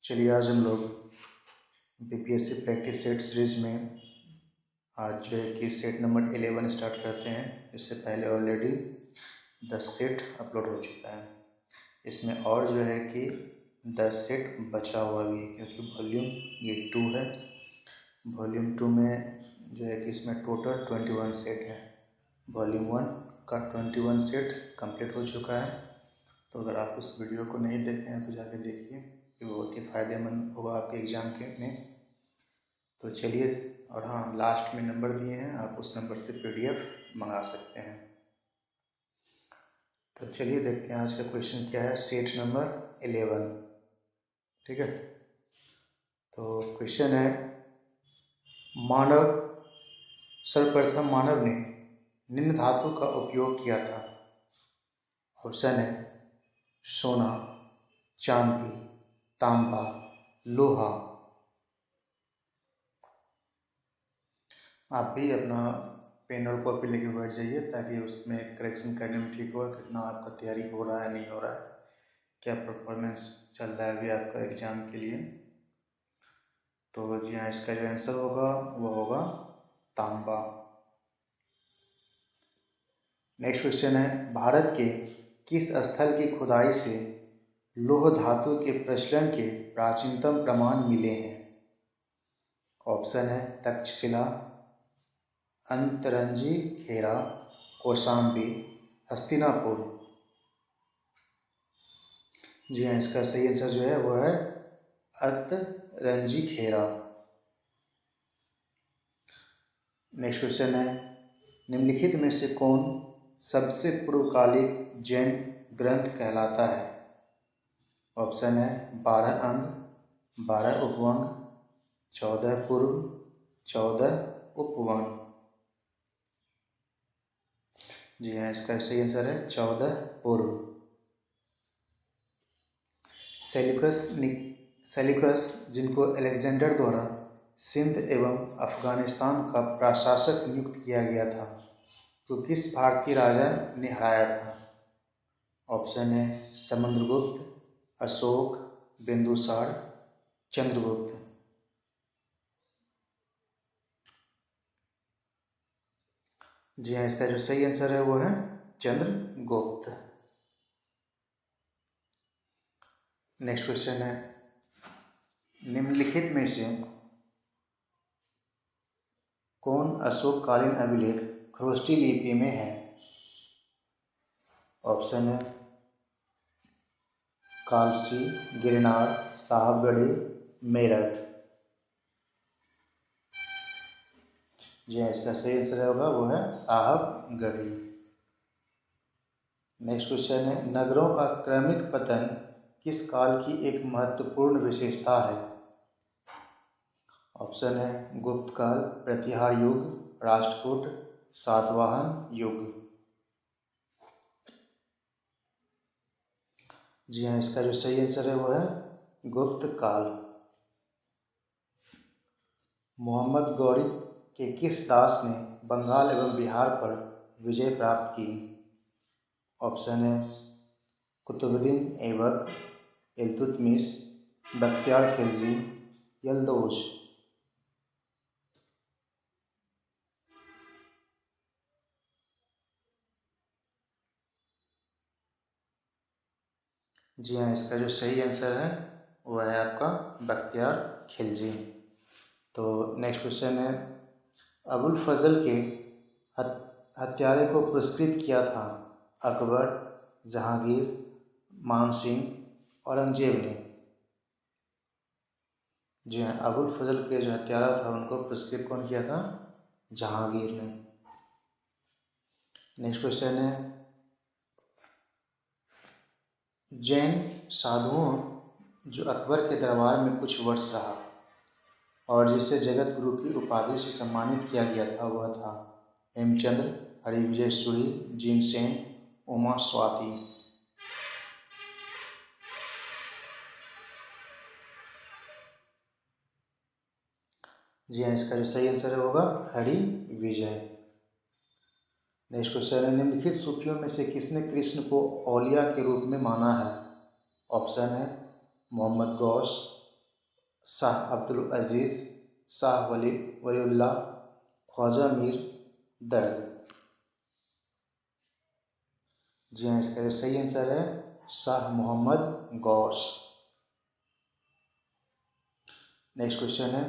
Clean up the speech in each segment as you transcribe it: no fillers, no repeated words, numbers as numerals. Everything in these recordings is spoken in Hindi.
चलिए आज हम लोग बीपीएससी प्रैक्टिस सेट सीरीज में आज जो है कि सेट नंबर 11 स्टार्ट करते हैं। इससे पहले ऑलरेडी 10 सेट अपलोड हो चुका है। इसमें और जो है कि 10 सेट बचा हुआ भी है, क्योंकि वॉल्यूम ये 2 है। वॉल्यूम 2 में जो है कि इसमें टोटल 21 सेट है। वॉल्यूम 1 का 21 सेट कंप्लीट हो चुका है। तो अगर आप उस वीडियो को नहीं देखे हैं तो जाके देखिए, ये बहुत ही फ़ायदेमंद होगा आपके एग्ज़ाम के में। तो चलिए, और हाँ, लास्ट में नंबर दिए हैं, आप उस नंबर से पीडीएफ मंगा सकते हैं। तो चलिए देखते हैं आज का क्वेश्चन क्या है। सेट नंबर 11, ठीक है। तो क्वेश्चन है, सर्वप्रथम मानव ने निम्न धातु का उपयोग किया था। ऑप्शन है सोना, चांदी, तांबा, लोहा। आप भी अपना पेन और कॉपी लेके बैठ जाइए, ताकि उसमें करेक्शन करने में ठीक होगा। कितना आपका तैयारी हो रहा है, नहीं हो रहा है, क्या परफॉर्मेंस चल रहा है अभी आपका एग्ज़ाम के लिए। तो जी हाँ, इसका जो आंसर होगा वो होगा तांबा। नेक्स्ट क्वेश्चन है, भारत के किस स्थल की खुदाई से लौह धातु के प्रचलन के प्राचीनतम प्रमाण मिले हैं। ऑप्शन है तक्षशिला, अंतरंजी खेरा, कौशाम्बी, हस्तिनापुर। जी हाँ, इसका सही आंसर जो है वो है अंतरंजी खेरा। नेक्स्ट क्वेश्चन है, निम्नलिखित में से कौन सबसे पूर्वकालिक जैन ग्रंथ कहलाता है। ऑप्शन है 12 अंग, 12 उपवंग, 14 पूर्व, 14 उपवन। जी हाँ, इसका सही आंसर है 14 पूर्व। सेल्यूकस, जिनको अलेक्जेंडर द्वारा सिंध एवं अफगानिस्तान का प्रशासक नियुक्त किया गया था, तो किस भारतीय राजा ने हराया था। ऑप्शन है समुद्रगुप्त, अशोक, बिंदुसार, चंद्रगुप्त। जी हाँ, इसका जो सही आंसर है वो है चंद्रगुप्त। नेक्स्ट क्वेश्चन है, निम्नलिखित में से कौन अशोककालीन अभिलेख खरोष्ठी लिपि में है। ऑप्शन है कालसी, गिरनार, साहबगढ़ी, मेरठ। जी हाँ, इसका सही आंसर होगा वो है साहबगढ़ी। नेक्स्ट क्वेश्चन है, नगरों का क्रमिक पतन किस काल की एक महत्वपूर्ण विशेषता है। ऑप्शन है गुप्त काल, प्रतिहार युग, राष्ट्रकूट, सातवाहन युग। जी हाँ, इसका जो सही आंसर है वो है गुप्त काल। मोहम्मद गौरी के किस दास ने बंगाल एवं बिहार पर विजय प्राप्त की। ऑप्शन है कुतुबुद्दीन ऐबक, इल्तुतमिश, बख्तियार खिलजी, यल्दौज। जी हाँ, इसका जो सही आंसर है वो है आपका बख्तियार खिलजी। तो नेक्स्ट क्वेश्चन है, अबुल फजल के हत्यारे को पुरस्कृत किया था अकबर, जहांगीर, मानसिंह, औरंगजेब ने। जी हाँ, अबुल फजल के जो हत्यारा था उनको पुरस्कृत कौन किया था, जहांगीर ने। नेक्स्ट क्वेश्चन है, जैन साधुओं जो अकबर के दरबार में कुछ वर्ष रहा और जिसे जगत गुरु की उपाधि से सम्मानित किया गया था, वह था हेमचंद्र, हरिविजय सूरी, जीनसेन, उमा स्वाति। जी हाँ, इसका जो सही आंसर होगा हरिविजय। नेक्स्ट क्वेश्चन है, निम्नलिखित सूफियों में से किसने कृष्ण को औलिया के रूप में माना है। ऑप्शन है मोहम्मद गौस, शाह अब्दुल अजीज़, शाह वलीउल्लाह, ख्वाजा मीर दर्द। जी हाँ, इसका जो सही आंसर है शाह मोहम्मद गौस। नेक्स्ट क्वेश्चन है,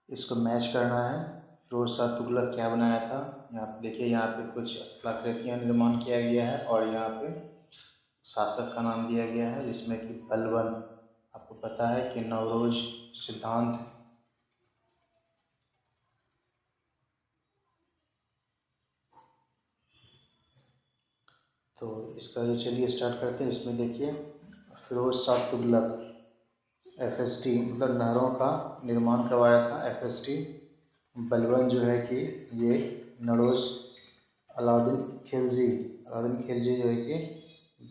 इसको मैच करना है। फिरोज शाह तुगलक क्या बनाया था? यहाँ पे देखिए, यहाँ पे कुछ स्थलाकृतियाँ निर्माण किया गया है और यहाँ पे शासक का नाम दिया गया है, जिसमें कि बलबन, आपको पता है कि नवरोज सिद्धांत। तो इसका जो चलिए स्टार्ट करते हैं। इसमें देखिए, फिरोज शाह तुगलक FST मतलब नहरों का निर्माण करवाया था, FST। बलबन जो है कि ये नरोज अलाउद्दीन खिलजी जो है कि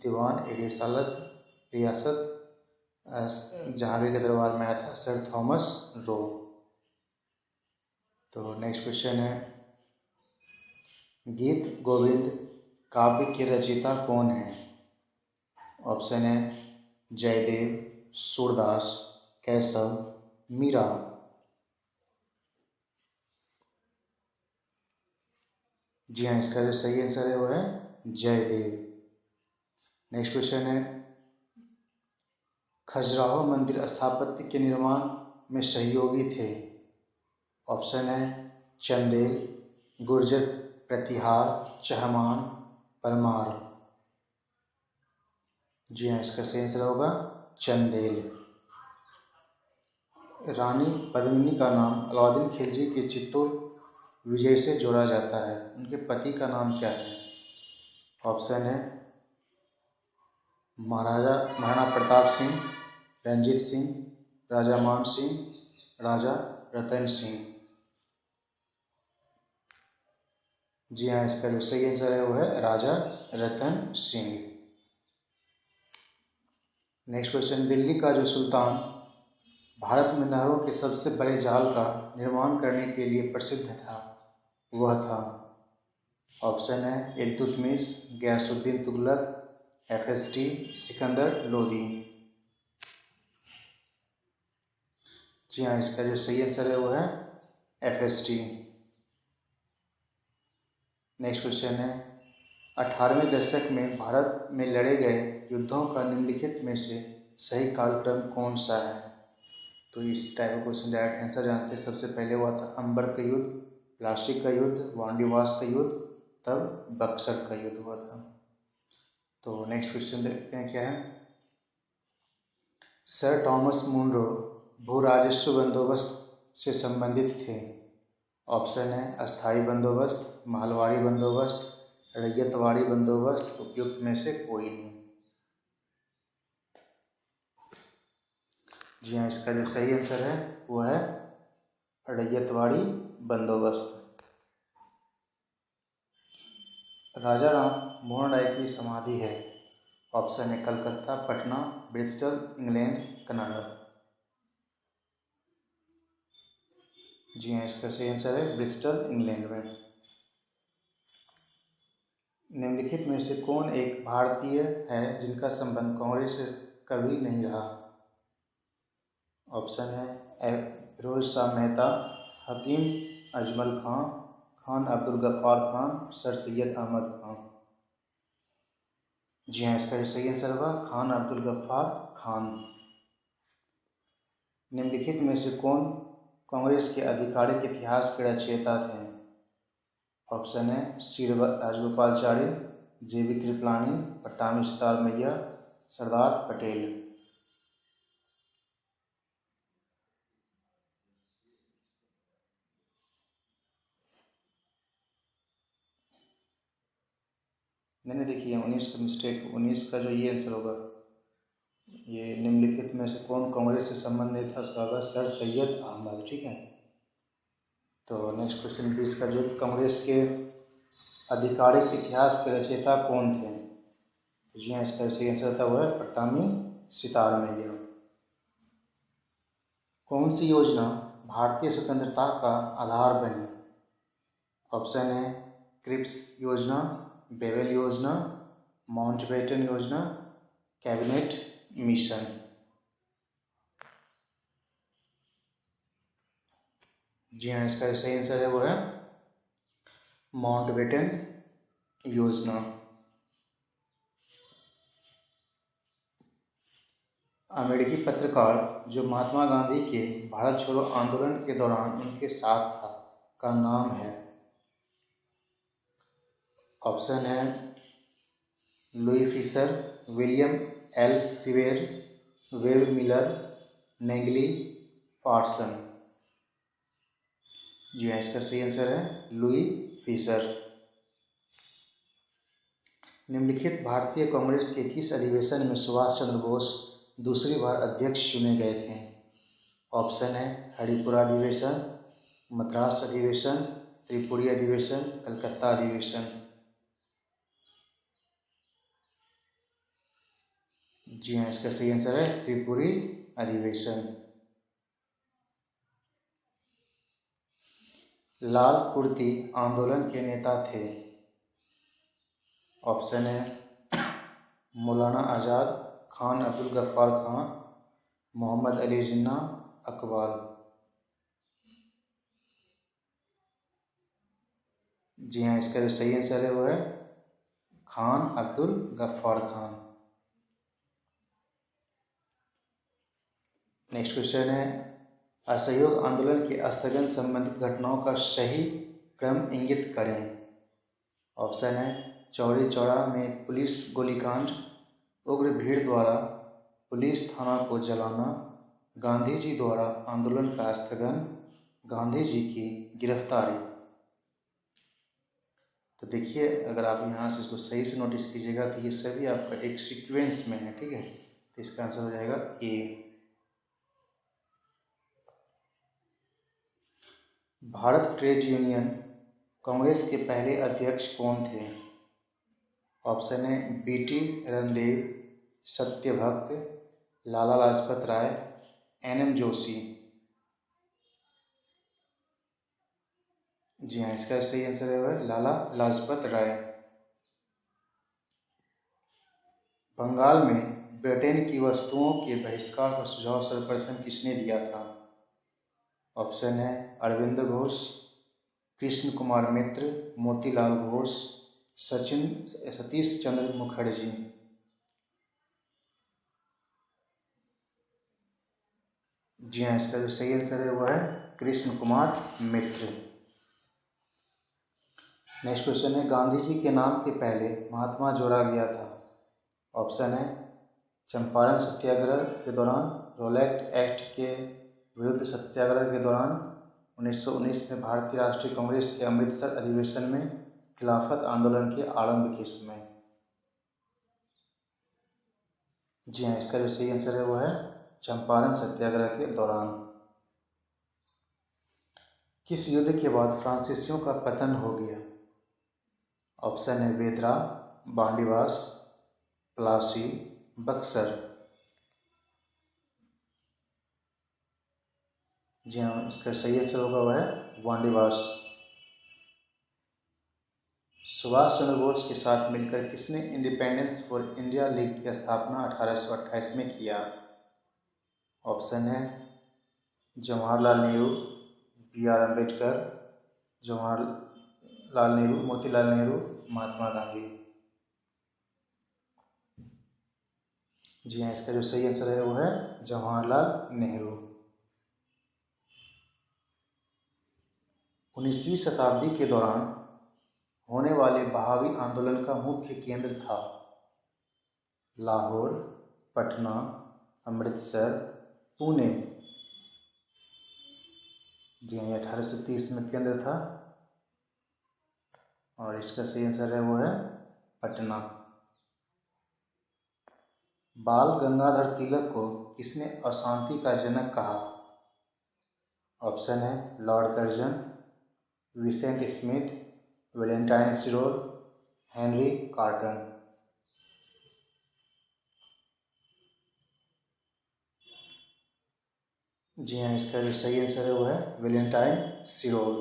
दीवान रियासत जहांगीर के दरबार में आया था, सर थॉमस रो। तो नेक्स्ट क्वेश्चन है, गीत गोविंद काव्य के रचयिता कौन है? ऑप्शन है जयदेव, सूरदास, कैशव, मीरा। जी हाँ, इसका जो सही आंसर है वो है जयदेव। नेक्स्ट क्वेश्चन है, खजुराहो मंदिर स्थापत्य के निर्माण में सहयोगी थे। ऑप्शन है चंदेल, गुर्जर प्रतिहार, चहमान, परमार। जी हाँ, इसका सही आंसर होगा चंदेल। रानी पद्मिनी का नाम अलाउद्दीन खिलजी के चित्तौड़ विजय से जोड़ा जाता है, उनके पति का नाम क्या है? ऑप्शन है महाराणा प्रताप सिंह, रंजीत सिंह, राजा मान सिंह, राजा रतन सिंह। जी हाँ, इसका जो सही आंसर है वो है राजा रतन सिंह। नेक्स्ट क्वेश्चन, दिल्ली का जो सुल्तान भारत में नहरों के सबसे बड़े जाल का निर्माण करने के लिए प्रसिद्ध था, वह था? ऑप्शन है इल्तुतमिश, गयासुद्दीन तुगलक, FST, सिकंदर लोदी। जी हाँ, इसका जो सही आंसर है वो है FST। नेक्स्ट क्वेश्चन है, 18वें दशक में भारत में लड़े गए युद्धों का निम्नलिखित में से सही कालक्रम कौन सा है? तो इस टाइप का क्वेश्चन डायरेक्ट आंसर जानते हैं। सबसे पहले हुआ था अंबर का युद्ध, प्लासी का युद्ध, वांडीवास का युद्ध, तब बक्सर का युद्ध हुआ था। तो नेक्स्ट क्वेश्चन देखते हैं क्या है। सर थॉमस मुनरो भू राजस्व बंदोबस्त से संबंधित थे। ऑप्शन है अस्थाई बंदोबस्त, महलवारी बंदोबस्त, रैयतवाड़ी बंदोबस्त, उपयुक्त में से कोई नहीं। जी हाँ, इसका जो सही आंसर है वो है रैयतवाड़ी बंदोबस्त। राजा राम मोहन राय की समाधि है। ऑप्शन है Calcutta, Patna, Bristol, England, Canada. जी हाँ, इसका सही आंसर है ब्रिस्टल, इंग्लैंड में। निम्नलिखित में से कौन एक भारतीय है जिनका संबंध कांग्रेस से कभी नहीं रहा? ऑप्शन है फिरोज शाह मेहता, हकीम अजमल खां, खान अब्दुल गफ्फार खान, सर सैयद अहमद खान। जी हाँ, इसका जो सही आंसर होगा खान अब्दुल गफ्फार खान। निम्नलिखित में से कौन कांग्रेस के आधिकारिक इतिहास के रचयिता थे? ऑप्शन है सी राजगोपालचारी, JB कृपलानी, पट्टामी सितार मैया, सरदार पटेल। मैंने देखिए 19 का मिस्टेक, 19 का जो ये आंसर होगा, ये निम्नलिखित में से कौन कांग्रेस से संबंधित था, उसका होगा सर सैयद अहमद। ठीक है। तो नेक्स्ट क्वेश्चन 20 का, जो कांग्रेस के आधिकारिक इतिहास के रचयिता कौन थे? तो जी हाँ, इसका सही आंसर था वो है पट्टामी सितार मैया। कौन सी योजना भारतीय स्वतंत्रता का आधार बनी? ऑप्शन है क्रिप्स योजना, बेवेल योजना, माउंटबेटन योजना, कैबिनेट मिशन। जी हाँ, इसका सही आंसर है वो है माउंटबेटन योजना। अमेरिकी पत्रकार जो महात्मा गांधी के भारत छोड़ो आंदोलन के दौरान उनके साथ था का नाम है। ऑप्शन है Louis Fischer, William L Sever, Webb Miller, Negley Farson. जी हाँ, इसका सही आंसर है लुई फिशर। निम्नलिखित भारतीय कांग्रेस के किस अधिवेशन में सुभाष चंद्र बोस दूसरी बार अध्यक्ष चुने गए थे? ऑप्शन है हरिपुरा अधिवेशन, मद्रास अधिवेशन, त्रिपुरी अधिवेशन, कलकत्ता अधिवेशन। जी हाँ, इसका सही आंसर है त्रिपुरी अधिवेशन। लाल कुर्ती आंदोलन के नेता थे। ऑप्शन है मौलाना आज़ाद, खान अब्दुल गफ्फार खां, मोहम्मद अली जिन्ना, अकबाल। जी हाँ, इसका जो सही आंसर है वो है खान अब्दुल गफ्फार खान। नेक्स्ट क्वेश्चन है असहयोग आंदोलन के स्थगन संबंधित घटनाओं का सही क्रम इंगित करें। ऑप्शन है चौरी चौरा में पुलिस गोलीकांड, उग्र भीड़ द्वारा पुलिस थाना को जलाना, गांधी जी द्वारा आंदोलन का स्थगन, गांधी जी की गिरफ्तारी। तो देखिए, अगर आप यहाँ से इसको सही से नोटिस कीजिएगा तो ये सभी आपका एक सीक्वेंस में है, ठीक है। तो इसका आंसर हो जाएगा ए। भारत ट्रेड यूनियन कांग्रेस के पहले अध्यक्ष कौन थे? ऑप्शन है बीटी रणदेव, सत्यभक्त, लाला लाजपत राय, एनएम जोशी। जी हाँ, इसका सही आंसर है लाला लाजपत राय। बंगाल में ब्रिटेन की वस्तुओं के बहिष्कार का सुझाव सर्वप्रथम किसने दिया था? ऑप्शन है अरविंद घोष, कृष्ण कुमार मित्र, मोतीलाल घोष, सतीश चंद्र मुखर्जी। जी हाँ, इसका जो सही आंसर है वो है कृष्ण कुमार मित्र। नेक्स्ट क्वेश्चन है गांधी जी के नाम के पहले महात्मा जोड़ा गया था। ऑप्शन है चंपारण सत्याग्रह के दौरान, रोलैक्ट एक्ट के विरुद्ध सत्याग्रह के दौरान, 1919 में भारतीय राष्ट्रीय कांग्रेस के अमृतसर अधिवेशन में, खिलाफत आंदोलन के आरंभ के समय। जी हाँ, इसका जो सही आंसर है वो है चंपारण सत्याग्रह के दौरान। किस युद्ध के बाद फ्रांसीसियों का पतन हो गया? ऑप्शन है वेदरा, बांडीवास, प्लासी, बक्सर। जी हाँ, इसका सही आंसर होगा वह है बांडीवास। सुभाष चंद्र बोस के साथ मिलकर किसने इंडिपेंडेंस फॉर इंडिया लीग की स्थापना 1828 में किया? ऑप्शन है जवाहरलाल नेहरू, बी आर अम्बेडकर, जवाहरलाल नेहरू, मोतीलाल नेहरू, महात्मा गांधी। जी हाँ, इसका जो सही आंसर है वो है जवाहरलाल नेहरू। 19वीं शताब्दी के दौरान होने वाले बहावी आंदोलन का मुख्य केंद्र था लाहौर, पटना, अमृतसर, पुणे। जी हाँ, 1830 में केंद्र था और इसका सही आंसर है वो है पटना। बाल गंगाधर तिलक को किसने अशांति का जनक कहा? ऑप्शन है Lord Curzon, Vincent Smith, Valentine Chirol, Henry Carter. जी हाँ, इसका जो सही आंसर है वो है वैलेंटाइन सिरोल।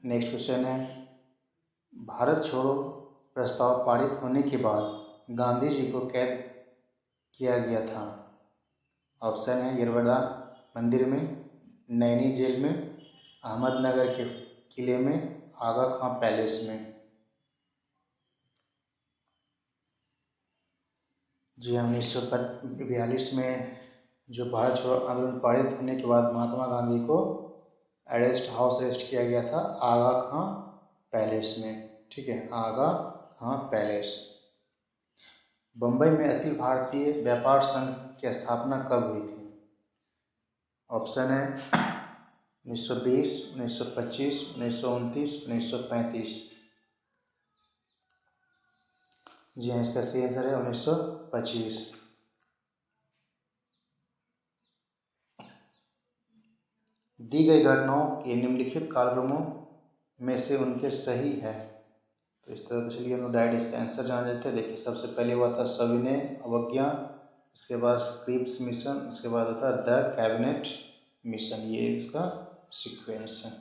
नेक्स्ट क्वेश्चन है भारत छोड़ो प्रस्ताव पारित होने के बाद गांधी जी को कैद किया गया था। ऑप्शन है मंदिर में, नैनी जेल में, अहमदनगर के किले में, आगा खां पैलेस में। जी हाँ, 1942 में जो भारत छोड़ो आंदोलन पारित होने के बाद महात्मा गांधी को हाउस अरेस्ट किया गया था आगा खां पैलेस में। ठीक है, आगा खां पैलेस। बम्बई में अखिल भारतीय व्यापार संघ की स्थापना कब हुई थी? ऑप्शन है 1920, 1925, 1929, 1935। जी हाँ, इसका सही आंसर है 1925। दी गई घटनाओं के निम्नलिखित कालक्रमों में से उनके सही है। तो इस तरह से चलिए हम लोग डायरेक्ट इसका आंसर जान लेते हैं। देखिए, सबसे पहले हुआ था सविनय अवज्ञा, इसके बाद स्क्रिप्स मिशन, इसके बाद होता है द कैबिनेट मिशन। ये इसका सीक्वेंस है।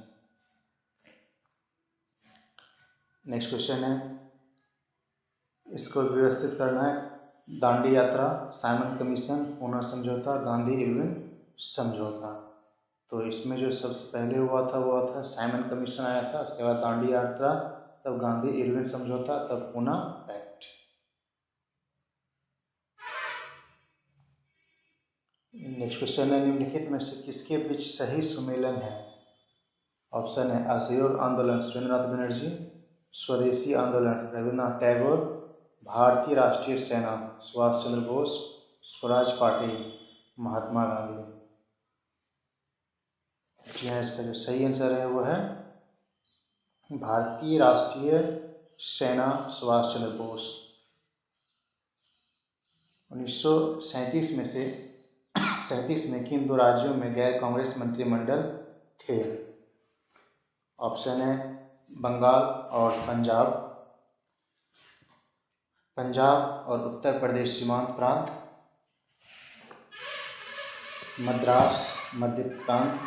नेक्स्ट क्वेश्चन है, इसको व्यवस्थित करना है। दांडी यात्रा, साइमन कमीशन, पूना समझौता, गांधी इरविन समझौता। तो इसमें जो सबसे पहले हुआ था साइमन कमीशन आया था, उसके बाद दांडी यात्रा, तब गांधी इरविन समझौता, तब पूना पैक्ट। नेक्स्ट क्वेश्चन है, निम्नलिखित में से किसके बीच सही सुमेलन है? ऑप्शन है असहयोग आंदोलन सुरेंद्रनाथ बनर्जी, स्वदेशी आंदोलन रविन्द्रनाथ टैगोर, भारतीय राष्ट्रीय सेना सुभाष चंद्र बोस, स्वराज पार्टी महात्मा गांधी। जी हाँ, इसका जो सही आंसर है वो है भारतीय राष्ट्रीय सेना सुभाष चंद्र बोस। 1937 में किन दो राज्यों में गैर कांग्रेस मंत्रिमंडल थे? ऑप्शन है बंगाल और पंजाब और उत्तर प्रदेश सीमांत प्रांत, मद्रास मध्य प्रांत,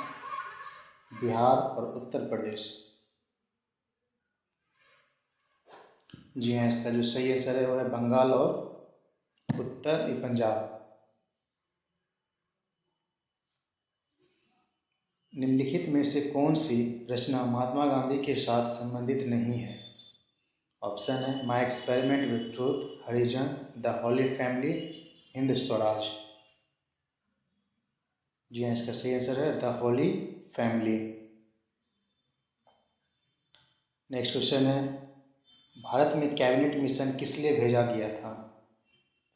बिहार और उत्तर प्रदेश। जी हाँ, इसका जो सही आंसर है वो है बंगाल और उत्तर पंजाब। निम्नलिखित में से कौन सी रचना महात्मा गांधी के साथ संबंधित नहीं है? ऑप्शन है my experiment with truth, Harijan, the holy family, Hind Swaraj. जी हाँ, इसका सही आंसर है the holy family. Next question है, भारत में कैबिनेट मिशन किस लिए भेजा गया था?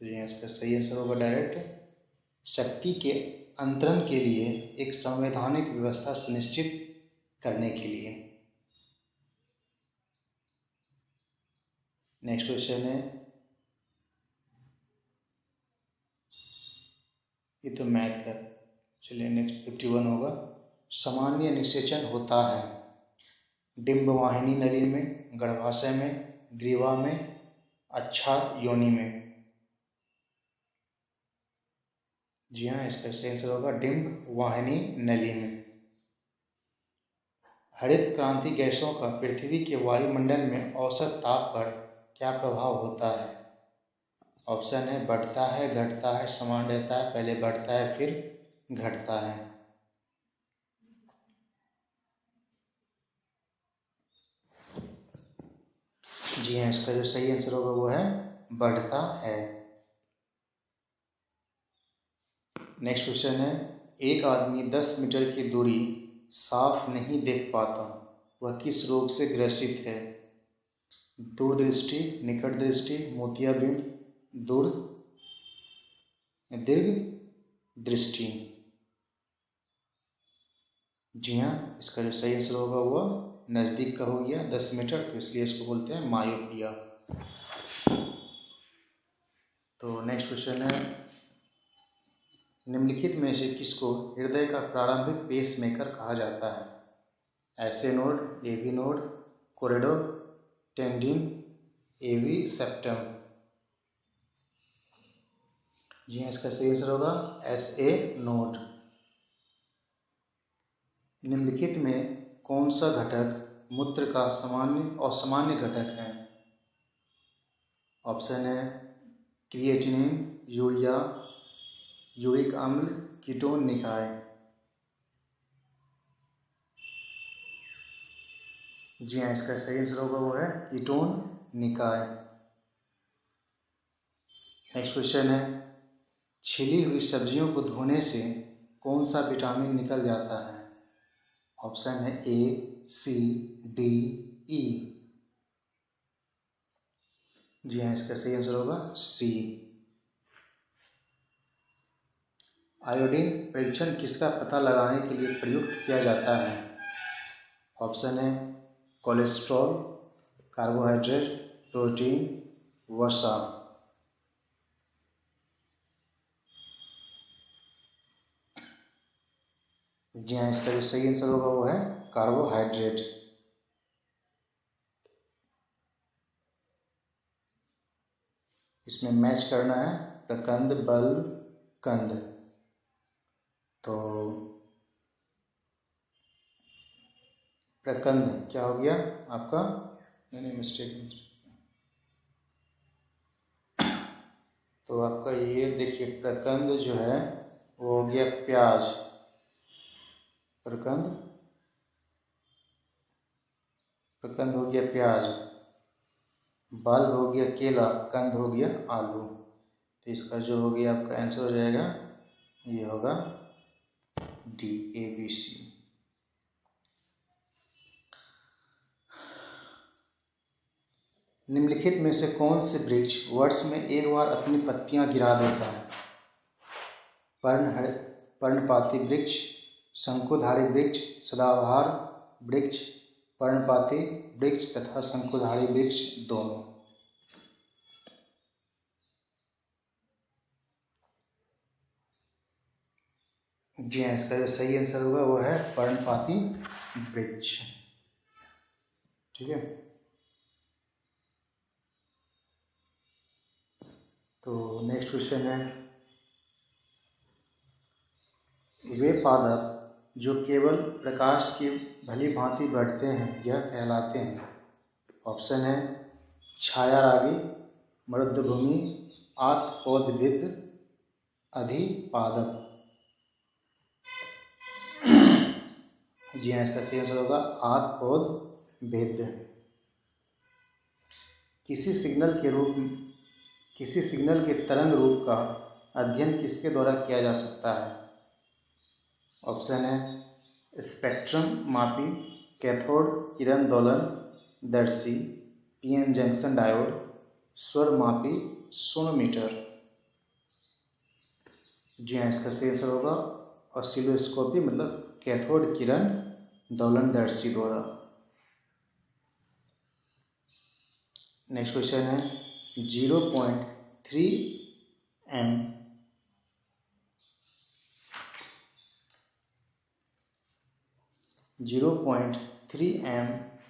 तो जी हाँ, इसका सही आंसर होगा डायरेक्ट शक्ति के अंतरण के लिए, एक संवैधानिक व्यवस्था सुनिश्चित करने के लिए। नेक्स्ट क्वेश्चन है, ये तो मैथ का, चलिए नेक्स्ट 51 होगा। सामान्य निषेचन होता है डिंबवाहिनी नली में, गर्भाशय में, ग्रीवा में, अच्छाद योनि में। जी हाँ, इसका सही आंसर होगा डिंबवाहिनी नली में। हरित क्रांति गैसों का पृथ्वी के वायुमंडल में औसत ताप पर क्या प्रभाव होता है? ऑप्शन है बढ़ता है, घटता है, समान रहता है, पहले बढ़ता है फिर घटता है। जी हाँ, इसका जो सही आंसर होगा वो है बढ़ता है। नेक्स्ट क्वेश्चन है, एक आदमी 10 मीटर की दूरी साफ नहीं देख पाता, वह किस रोग से ग्रसित है? दूरदृष्टि, निकट दृष्टि, मोतियाबिंद, दीर्घ दृष्टि। जी हाँ, इसका जो सही आंसर होगा वो नज़दीक का हो गया 10 मीटर, तो इसलिए इसको बोलते हैं मायोपिया। तो नेक्स्ट क्वेश्चन है, निम्नलिखित में से किसको हृदय का प्रारंभिक पेसमेकर कहा जाता है? ऐसे नोड, एवी नोड, कोरिडोर, टेंडिन, एवी सेप्टम। जी हाँ, इसका सही आंसर होगा SA नोड। निम्नलिखित में कौन सा घटक मूत्र का असामान्य घटक है? ऑप्शन है क्रिएटिनिन, यूरिया, यूरिक अम्ल, कीटोन निकाय। जी हाँ, इसका सही आंसर होगा वो है कीटोन निकाय। नेक्स्ट क्वेश्चन है, छिली हुई सब्जियों को धोने से कौन सा विटामिन निकल जाता है? ऑप्शन है ए, सी, डी, ई। जी हाँ, इसका सही आंसर होगा सी। आयोडीन परीक्षण किसका पता लगाने के लिए प्रयुक्त किया जाता है? ऑप्शन है कोलेस्ट्रॉल, कार्बोहाइड्रेट, प्रोटीन, वसा। जी हाँ, इसका जो सही आंसर होगा वो है कार्बोहाइड्रेट। इसमें मैच करना है प्रकंद, बल, कंद। तो प्रकंद क्या हो गया आपका? नहीं, मिस्टेक। तो आपका ये देखिए, प्रकंद जो है वो हो गया प्याज। प्रकंद हो गया प्याज। बल हो गया केला, कंद हो गया आलू। तो इसका जो हो गया आपका आंसर हो जाएगा, ये होगा डी, ए, बी, सी। निम्नलिखित में से कौन से वृक्ष वर्ष में एक बार अपनी पत्तियां गिरा देता है? पर्णपाती वृक्ष, शंकुधारी वृक्ष, सदाबहार वृक्ष, पर्णपाती वृक्ष तथा शंकुधारी वृक्ष दोनों। जी हाँ, इसका जो सही आंसर होगा वो है पर्णपाती वृक्ष। ठीक है, तो नेक्स्ट क्वेश्चन है, वे पादप जो केवल प्रकाश की भली भांति बढ़ते हैं यह कहलाते हैं? ऑप्शन है छायारागी, मृदभूमि, आत्पोद्भिद, अधिपादप। जी हाँ, इसका सही आंसर होगा आत्पोद्भिद। किसी सिग्नल के तरंग रूप का अध्ययन किसके द्वारा किया जा सकता है? ऑप्शन है स्पेक्ट्रम मापी, कैथोड किरण दोलन दर्शी, पीएन जंक्शन डायोड, स्वर मापी, सोनोमीटर। जी हाँ, इसका सही आंसर होगा ऑसिलोस्कोपी, मतलब कैथोड किरण दोलन दर्शी द्वारा। नेक्स्ट क्वेश्चन है, 0.3 एम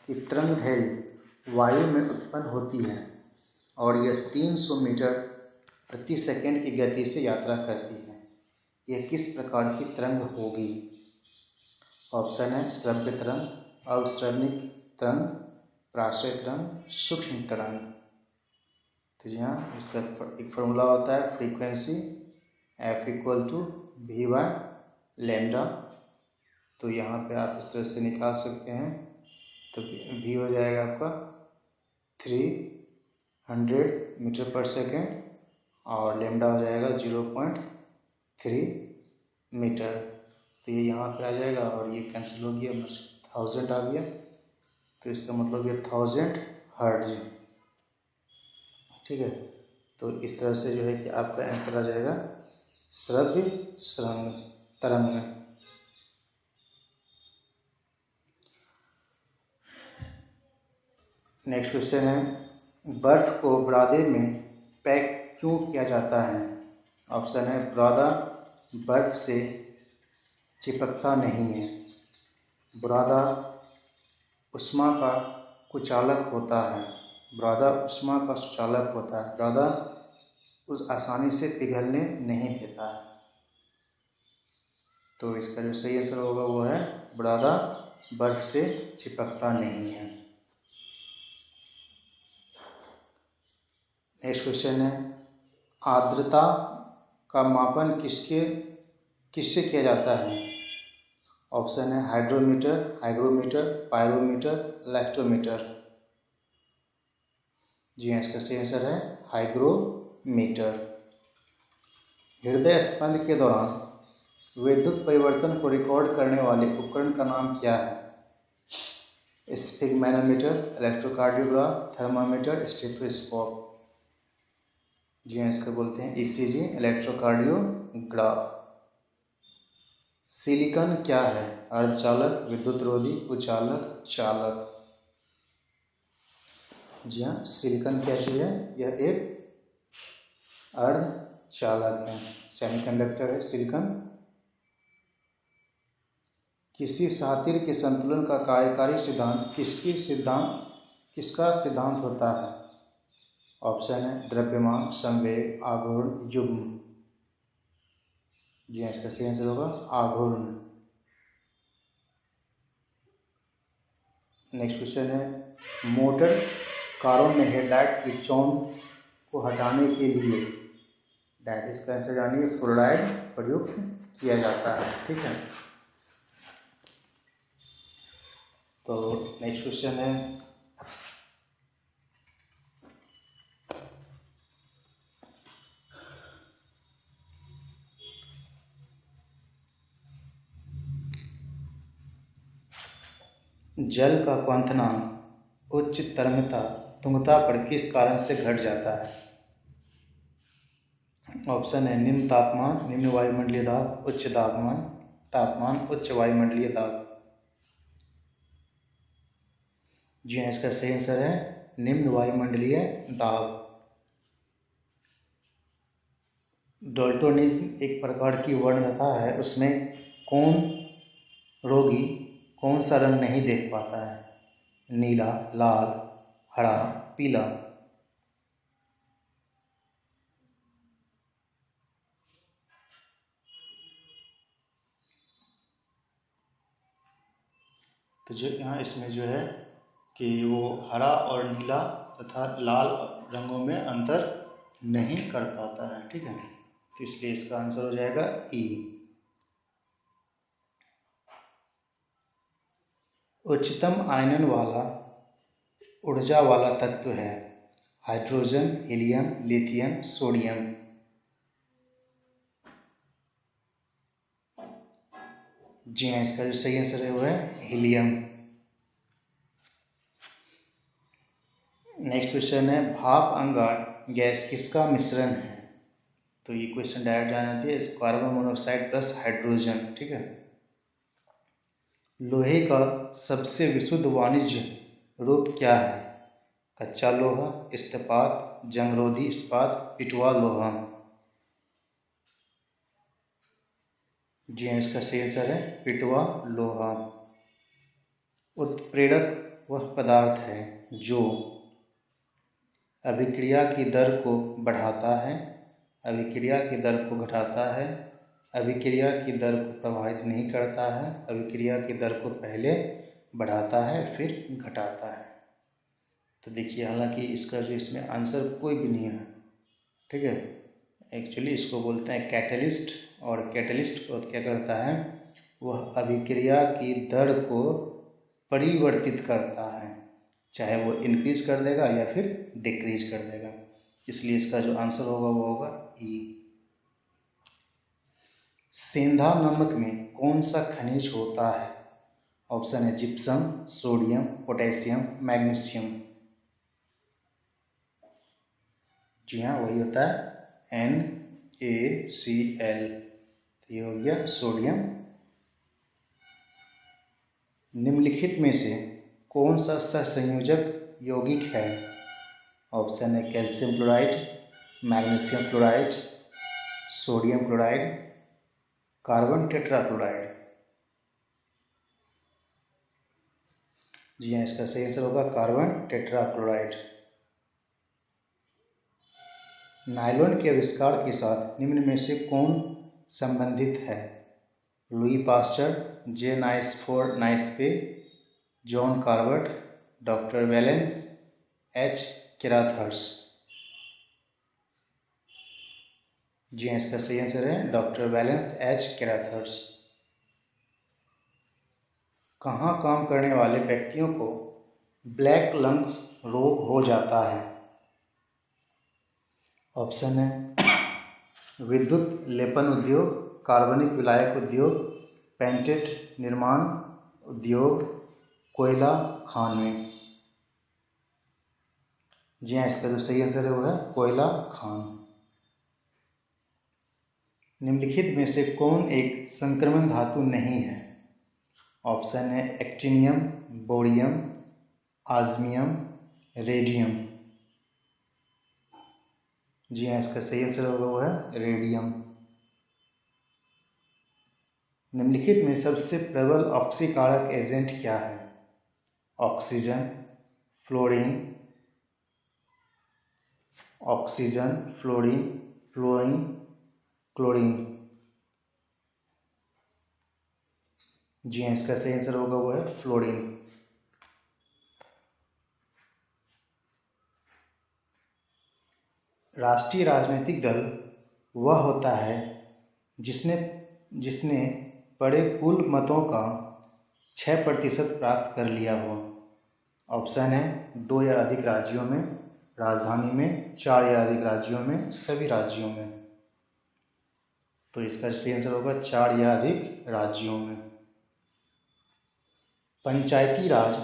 की तरंगदैर्घ्य वायु में उत्पन्न होती है और यह 300 मीटर प्रति सेकंड की गति से यात्रा करती है। यह किस प्रकार की तरंग होगी? ऑप्शन है श्रव्य तरंग, अवस्रणिक तरंग, प्राश्रय तरंग, सूक्ष्म तरंग। तो यहाँ इसका एक फॉर्मूला होता है फ्रीक्वेंसी F=v/λ। तो यहाँ पे आप इस तरह से निकाल सकते हैं। तो v हो जाएगा आपका 300 मीटर पर सेकेंड और लैम्डा हो जाएगा 0.3 मीटर। तो ये यहाँ पे आ जाएगा और ये कैंसिल हो गया, 1000 आ गया। तो इसका मतलब ये 1000 हर्ट्ज। ठीक है, तो इस तरह से जो है कि आपका आंसर आ जाएगा श्रव्य तरंग में। नेक्स्ट क्वेश्चन है, बर्फ को बुरादे में पैक क्यों किया जाता है? ऑप्शन है बुरादा बर्फ से चिपकता नहीं है, बुरादा उष्मा का कुचालक होता है, बुरादा उष्मा का सुचालक होता है, बुरादा उस आसानी से पिघलने नहीं देता है। तो इसका जो सही आंसर होगा वो है बुरादा बर्फ से चिपकता नहीं है। नेक्स्ट क्वेश्चन है, आर्द्रता का मापन किससे किया जाता है? ऑप्शन है हाइड्रोमीटर, हाइग्रोमीटर, पायरोमीटर, लैक्टोमीटर। जी हाँ, इसका सही आंसर है हाइग्रोमीटर। हृदय स्पंद के दौरान विद्युत परिवर्तन को रिकॉर्ड करने वाले उपकरण का नाम क्या है? स्फिग्मेनोमीटर, इलेक्ट्रोकार्डियोग्राफ, थर्मामीटर, स्टेथोस्कोप। जी हाँ, इसको बोलते हैं ईसीजी, इलेक्ट्रोकार्डियोग्राफ। सिलिकॉन क्या है? अर्धचालक, विद्युत रोधी, कुचालक, चालक। जी हाँ, सिलिकॉन क्या चीज़ है? यह एक अर्धचालक है, सेमीकंडक्टर है सिलिकॉन। किसी सातिर के संतुलन का कार्यकारी सिद्धांत किसका सिद्धांत होता है? ऑप्शन है द्रव्यमान, संवेग, आघूर्ण, युग्म। जी हाँ, इसका सही आंसर होगा आघूर्ण। नेक्स्ट क्वेश्चन है, मोटर कारों में हेडलाइट की चौंध को हटाने के लिए इसका आंसर जानिए फ्लोराइड प्रयुक्त किया जाता है। ठीक है, तो नेक्स्ट क्वेश्चन है, जल का क्वथनांक उच्च तरलता तुंगता पर किस कारण से घट जाता है? ऑप्शन है निम्न तापमान, निम्न वायुमंडलीय दाब, उच्च तापमान, उच्च वायुमंडलीय दाब। जी हाँ, इसका सही आंसर है निम्न वायुमंडलीय दाब। डाल्टोनिज्म एक प्रकार की वर्णदशा है, उसमें रोगी कौन सा रंग नहीं देख पाता है? नीला, लाल, हरा, पीला। तो जो यहाँ इसमें जो है कि वो हरा और नीला तथा लाल रंगों में अंतर नहीं कर पाता है। ठीक है, तो इसलिए इसका आंसर हो जाएगा ई। उच्चतम आयनन वाला ऊर्जा वाला तत्व है? Hydrogen, helium, lithium, sodium. जी हाँ, इसका जो सही आंसर है वो है हीलियम। नेक्स्ट क्वेश्चन है, भाप अंगार गैस किसका मिश्रण है? तो ये क्वेश्चन डायरेक्ट जाना चाहिए, कार्बन मोनोऑक्साइड प्लस हाइड्रोजन। ठीक है, लोहे का सबसे विशुद्ध वाणिज्य रूप क्या है? कच्चा लोहा, इस्पात, जंगरोधी इस्पात, पिटवा लोहा। जी हाँ, इसका सही आंसर है पिटवा लोहा। उत्प्रेरक वह पदार्थ है जो अभिक्रिया की दर को बढ़ाता है, अभिक्रिया की दर को घटाता है, अभिक्रिया की दर को प्रभावित नहीं करता है, अभिक्रिया की दर को पहले बढ़ाता है फिर घटाता है। तो देखिए, हालांकि इसका जो इसमें आंसर कोई भी नहीं है। ठीक है, एक्चुअली इसको बोलते हैं कैटलिस्ट, और कैटलिस्ट क्या करता है? वह अभिक्रिया की दर को परिवर्तित करता है, चाहे वो इंक्रीज कर देगा या फिर डिक्रीज कर देगा। इसलिए इसका जो आंसर होगा वो होगा ई। सेंधा नमक में कौन सा खनिज होता है? ऑप्शन है जिप्सम, सोडियम, पोटेशियम, मैग्नीशियम। जी हाँ, वही होता है NaCl। तो ये हो गया सोडियम। निम्नलिखित में से कौन सा सहसंयोजक यौगिक है? ऑप्शन है calcium chloride, magnesium chloride, sodium chloride, carbon tetrachloride. जी हाँ, इसका सही आंसर होगा कार्बन टेट्राक्लोराइड। नायलॉन के आविष्कार के साथ निम्न में से कौन संबंधित है? लुई पास्चर, जे नाइस्पे, जॉन कार्बट, डॉक्टर वैलेंस, एच केराथर्स। जी हाँ, इसका सही आंसर है डॉक्टर वैलेंस एच केराथर्स। कहाँ काम करने वाले व्यक्तियों को ब्लैक लंग्स रोग हो जाता है? ऑप्शन है विद्युत लेपन उद्योग, कार्बनिक विलायक उद्योग, पेंटेड निर्माण उद्योग, कोयला खान में। जी हाँ, इसका जो सही आंसर है वो है कोयला खान। निम्नलिखित में से कौन एक संक्रमण धातु नहीं है? ऑप्शन है एक्टिनियम, बोरियम, आज़्मियम, रेडियम। जी हाँ, इसका सही आंसर होगा वो है रेडियम। निम्नलिखित में सबसे प्रबल ऑक्सीकारक एजेंट क्या है? Oxygen, fluorine, oxygen, fluorine, fluorine, chlorine. जी हाँ, इसका सही आंसर होगा वो है फ्लोरीन। राष्ट्रीय राजनीतिक दल वह होता है जिसने जिसने पड़े कुल मतों का 6% प्राप्त कर लिया हो। ऑप्शन है 2 या अधिक राज्यों में, राजधानी में, 4 या अधिक राज्यों में, सभी राज्यों में। तो इसका सही आंसर होगा 4 या अधिक राज्यों में। पंचायती राज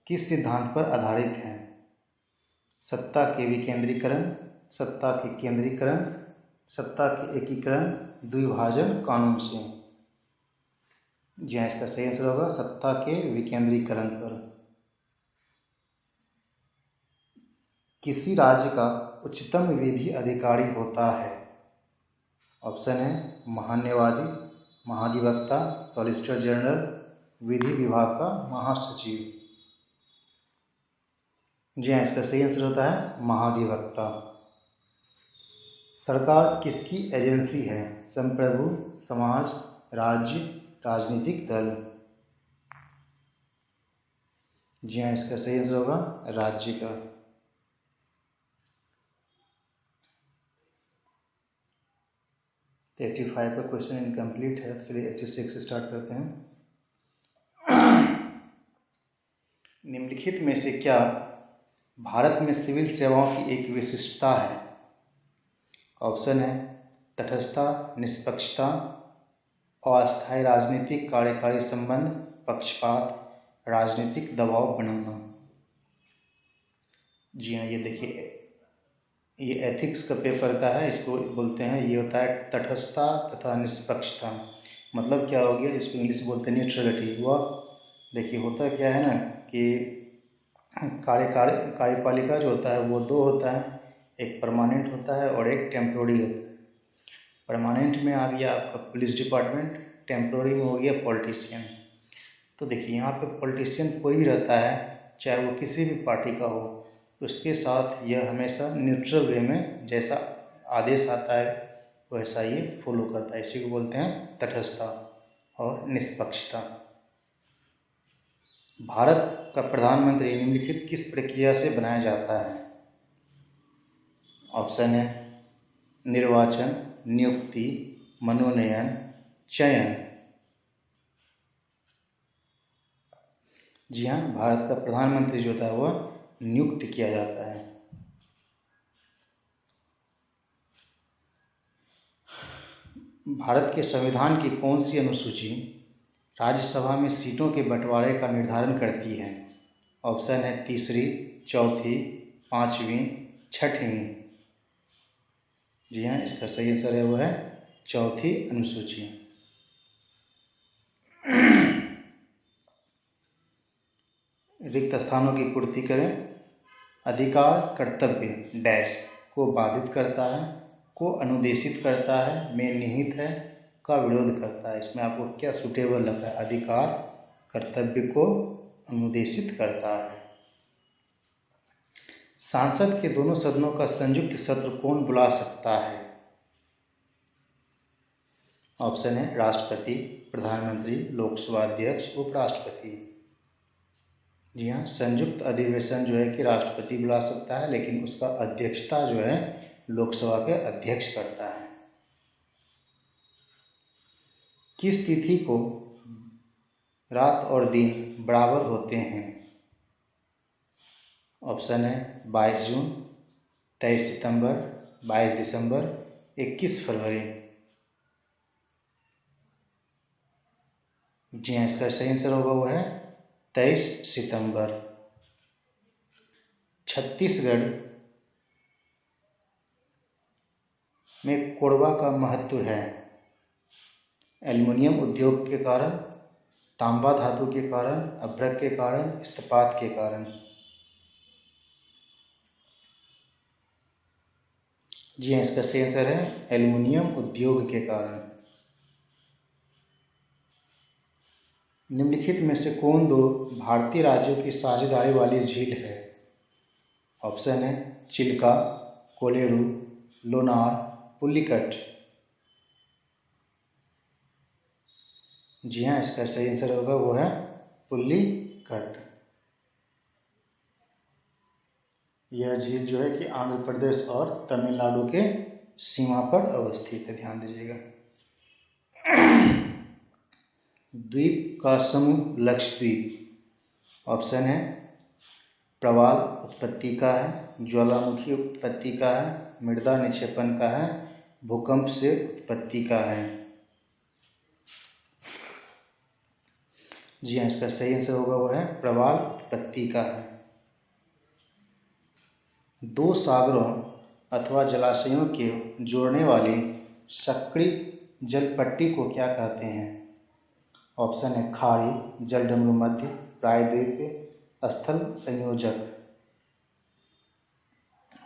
किस सिद्धांत पर आधारित है? सत्ता के विकेंद्रीकरण, सत्ता के केंद्रीकरण, सत्ता के एकीकरण, द्विभाजन कानून से। जी हाँ, इसका सही आंसर होगा सत्ता के विकेंद्रीकरण पर। किसी राज्य का उच्चतम विधि अधिकारी होता है? ऑप्शन है महान्यायवादी, महाधिवक्ता, सॉलिसिटर जनरल, विधि विभाग का महासचिव। जी हाँ, इसका सही आंसर होता है महाधिवक्ता। सरकार किसकी एजेंसी है? संप्रभु, समाज, राज्य, राजनीतिक दल। जी हाँ, इसका सही आंसर होगा राज्य का। तो 85 का क्वेश्चन इनकम्प्लीट है, तो चलिए 86 स्टार्ट करते हैं। निम्नलिखित में से क्या भारत में सिविल सेवाओं की एक विशिष्टता है? ऑप्शन है तटस्थता, निष्पक्षता, अस्थायी राजनीतिक कार्यकारी संबंध, पक्षपात, राजनीतिक दबाव बनाना। जी हाँ, ये देखिए, ये एथिक्स का पेपर का है, इसको बोलते हैं, ये होता है तटस्थता तथा निष्पक्षता। मतलब क्या हो गया, इसको इंग्लिश में बोलते हैं न्यूट्रलिटी। वह देखिए होता क्या है ना कि कार्यपालिका जो होता है वो 2 होता है, एक परमानेंट होता है और एक टेम्प्रोरी होता है। परमानेंट में आ गया आपका पुलिस डिपार्टमेंट, टेम्प्रोरी में हो गया पॉलिटिशियन। तो देखिए यहाँ पे पॉलिटिशियन कोई भी रहता है, चाहे वो किसी भी पार्टी का हो, उसके साथ यह हमेशा न्यूट्रल वे में जैसा आदेश आता है वैसा ये फॉलो करता है। इसी को बोलते हैं तटस्थता और निष्पक्षता। भारत का प्रधानमंत्री निम्नलिखित किस प्रक्रिया से बनाया जाता है? ऑप्शन है निर्वाचन, नियुक्ति, मनोनयन, चयन। जी हाँ, भारत का प्रधानमंत्री जो होता है वह नियुक्त किया जाता है। भारत के संविधान की कौन सी अनुसूची राज्यसभा में सीटों के बंटवारे का निर्धारण करती है? ऑप्शन है तीसरी, चौथी, पाँचवीं, छठवीं। जी हाँ, इसका सही आंसर है वो है चौथी अनुसूची। रिक्त स्थानों की पूर्ति करें। अधिकार कर्तव्य डैश को बाधित करता है, को अनुदेशित करता है, में निहित है, का विरोध करता है। इसमें आपको क्या सुटेबल लगता है? अधिकार कर्तव्य को अनुदेशित करता है। संसद के दोनों सदनों का संयुक्त सत्र कौन बुला सकता है? ऑप्शन है राष्ट्रपति, प्रधानमंत्री, लोकसभा अध्यक्ष, उपराष्ट्रपति। जी हाँ, संयुक्त अधिवेशन जो है कि राष्ट्रपति बुला सकता है, लेकिन उसका अध्यक्षता जो है लोकसभा के अध्यक्ष करता है। किस तिथि को रात और दिन बराबर होते हैं? ऑप्शन है 22 जून, 23 सितंबर, 22 दिसंबर, 21 फरवरी। जी हाँ, इसका सही आंसर होगा वो है 23 सितंबर। छत्तीसगढ़ में कोरबा का महत्व है? एल्युमिनियम उद्योग के कारण, तांबा धातु के कारण, अभ्रक के कारण, इस्पात के कारण। जी हाँ, इसका सही आंसर है एल्युमिनियम उद्योग के कारण। निम्नलिखित में से कौन दो भारतीय राज्यों की साझेदारी वाली झील है? ऑप्शन है चिल्का, कोलेरू, लोनार, पुलिकट। जी हाँ, इसका सही आंसर होगा वो है पुलिकट। यह झील जो है कि आंध्र प्रदेश और तमिलनाडु के सीमा पर अवस्थित है, ध्यान दीजिएगा। द्वीप का समूह लक्षद्वीप। ऑप्शन है प्रवाल उत्पत्ति का है, ज्वालामुखी उत्पत्ति का है, मृदा निक्षेपण का है, भूकंप से उत्पत्ति का है। जी हाँ, इसका सही आंसर होगा वो है प्रवाल उत्पत्ति का है। दो सागरों अथवा जलाशयों के जोड़ने वाली सक्रिय जलपट्टी को क्या कहते हैं? ऑप्शन है खाड़ी, जलडमरू मध्य, प्रायद्वीप, स्थल संयोजक।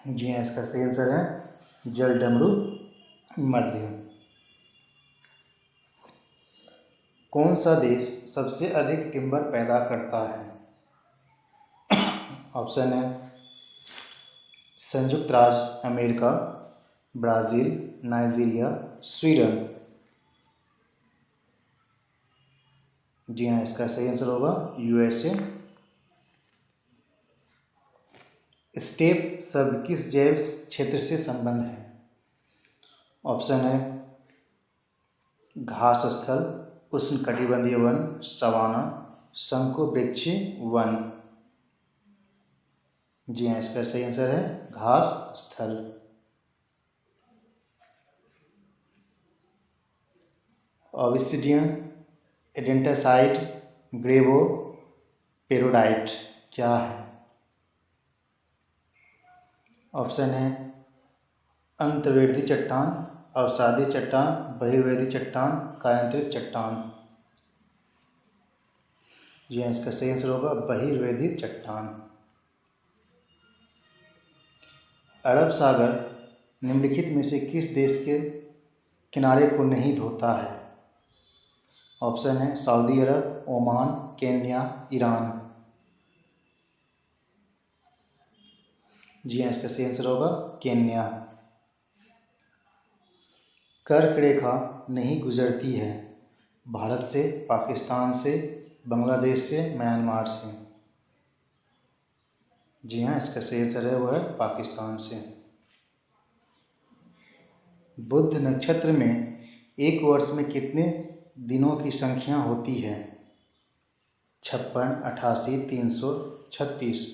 जी हाँ, इसका सही आंसर है जलडमरू मध्य। कौन सा देश सबसे अधिक टिम्बर पैदा करता है? ऑप्शन है संयुक्त राज्य अमेरिका, ब्राज़ील, नाइजीरिया, स्वीडन। जी हाँ, इसका सही आंसर होगा यूएसए। स्टेप शब्द किस जैव क्षेत्र से संबंध है? ऑप्शन है घास स्थल, उष्णकटिबंधीय वन, सवाना, शंकुवृक्षीय वन। जी हाँ, इसका सही आंसर है घास स्थल। ऑब्सिडियन, एडेंटासाइट, ग्रेवो, पेरोडाइट क्या है? ऑप्शन है अंतर्वेदी चट्टान, अवसादी चट्टान, बहिर्वेदी चट्टान, कायांतरित चट्टान। जी हाँ, इसका सही आंसर होगा बहिर्वेदी चट्टान। अरब सागर निम्नलिखित में से किस देश के किनारे को नहीं धोता है? ऑप्शन है सऊदी अरब, ओमान, केन्या, ईरान। जी हाँ, इसका सही आंसर होगा केन्या। कर्क रेखा नहीं गुजरती है? भारत से, पाकिस्तान से, बांग्लादेश से, म्यांमार से। जी हाँ, इसका सही आंसर है वो है पाकिस्तान से। बुध नक्षत्र में एक वर्ष में कितने दिनों की संख्या होती है? 56, 88, 336।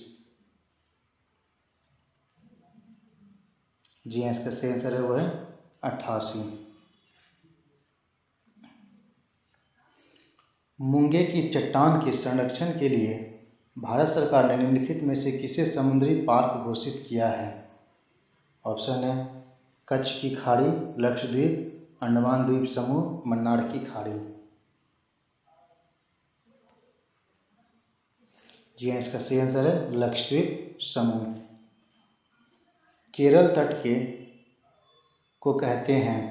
जी हाँ, इसका सही आंसर है वो है 88। मूंगे की चट्टान के संरक्षण के लिए भारत सरकार ने निम्नलिखित में से किसे समुद्री पार्क घोषित किया है? ऑप्शन है कच्छ की खाड़ी, लक्षद्वीप, अंडमान द्वीप समूह, मन्नार की खाड़ी। जी हाँ, इसका सही आंसर है लक्षद्वीप समूह। केरल तट के को कहते हैं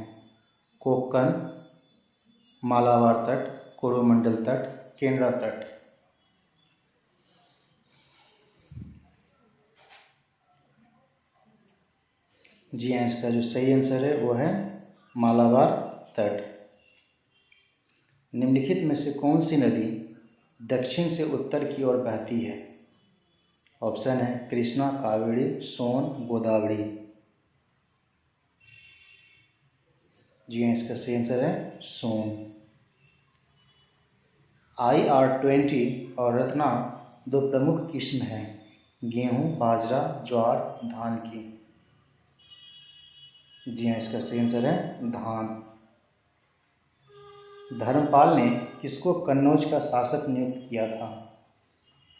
कोक्कन, मालाबार तट, कोरोमंडल तट, केनरा तट। जी हाँ, इसका जो सही आंसर है वो है मालाबार तट। निम्नलिखित में से कौन सी नदी दक्षिण से उत्तर की ओर बहती है? ऑप्शन है कृष्णा, कावेरी, सोन, गोदावरी। जी हाँ, इसका सही आंसर है सोन। IR20 और रत्ना दो प्रमुख किस्म हैं गेहूं, बाजरा, ज्वार, धान की। जी हाँ, इसका सही आंसर है धान। धर्मपाल ने किसको कन्नौज का शासक नियुक्त किया था?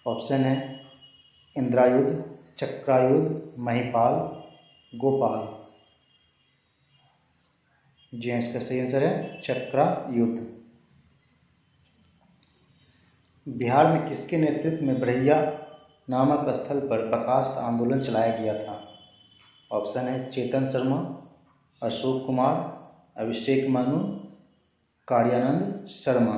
ऑप्शन है इंद्रायुध, चक्रायुध, महिपाल, गोपाल। जी हाँ, इसका सही आंसर है चक्रायुध। बिहार में किसके नेतृत्व में बड़हिया नामक स्थल पर बर्खास्त आंदोलन चलाया गया था? ऑप्शन है चेतन शर्मा, अशोक कुमार, अभिषेक मनु, कार्यानंद शर्मा।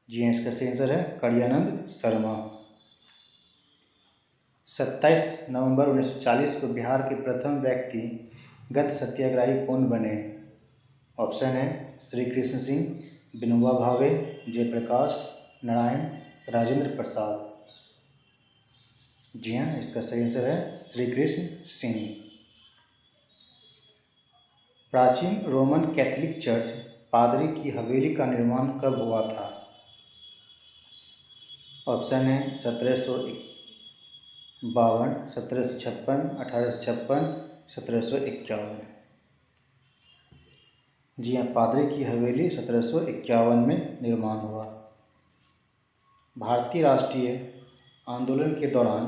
जी हाँ, इसका सही आंसर है कार्यानंद शर्मा। 27 नवंबर 1940 को बिहार के प्रथम व्यक्तिगत सत्याग्रही कौन बने? ऑप्शन है श्री कृष्ण सिंह, विनोबा भावे, जयप्रकाश नारायण, राजेंद्र प्रसाद। जी हाँ, इसका सही आंसर है श्री कृष्ण सिंह। प्राचीन रोमन कैथोलिक चर्च पादरी की हवेली का निर्माण कब हुआ था? ऑप्शन है 1752, 1756, 1856, 1751। जी हाँ, पादरी की हवेली 1751 में निर्माण हुआ। भारतीय राष्ट्रीय आंदोलन के दौरान